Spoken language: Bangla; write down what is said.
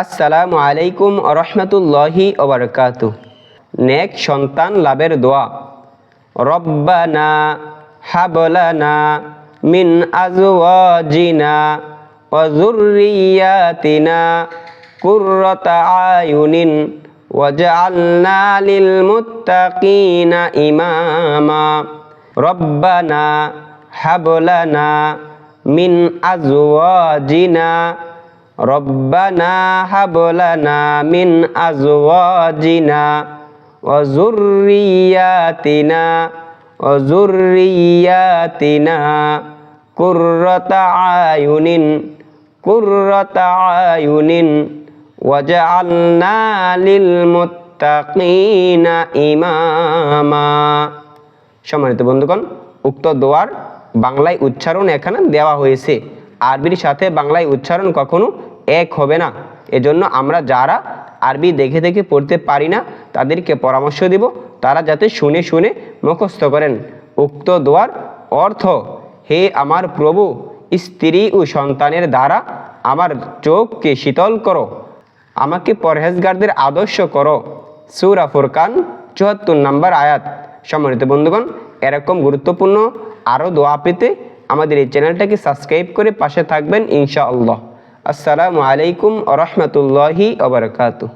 আসসালামু আলাইকুম ওয়া রাহমাতুল্লাহি ওয়া বারাকাতুহু। নেক সন্তান লাভের দোয়া। রব্বানা হাবলানা মিন আজওয়াজিনা ওয়া যুররিয়াতিনা কুররাতা আয়ুনিন ওয়াজআলনা লিল মুত্তাকিনা ইমামা। রব্বানা হাবলানা মিন আজওয়াজিনা রব্বানা হাবলানা মিন আজওয়াজিনা ওয়া যুররিয়াতিনা কুররাতা আয়ুনিন ওয়াজআলনা লিল মুত্তাকিনা ইমামা। সম্মানিত বন্ধুগণ, উক্ত দোয়ার বাংলায় উচ্চারণ এখানে দেওয়া হয়েছে। আরবির সাথে বাংলায় উচ্চারণ কখনো এক হবে না। এজন্য আমরা যারা আরবি দেখে দেখে পড়তে পারি না তাদেরকে পরামর্শ দিব তারা যাতে শুনে শুনে মুখস্থ করেন। উক্ত দোয়ার অর্থ: হে আমার প্রভু, স্ত্রী ও সন্তানের দ্বারা আমার চোখকে শীতল করো, আমাকে পরহেজগারদের আদর্শ করো। সূরা ফুরকান ৭৪ নম্বর আয়াত। সম্মানিত বন্ধুগণ, এরকম গুরুত্বপূর্ণ আরও দোয়া পেতে আমাদের এই চ্যানেলটাকে সাবস্ক্রাইব করে পাশে থাকবেন ইনশাআল্লাহ। আসসালামু আলাইকুম ওয়া রাহমাতুল্লাহি ওয়া বারাকাতুহু।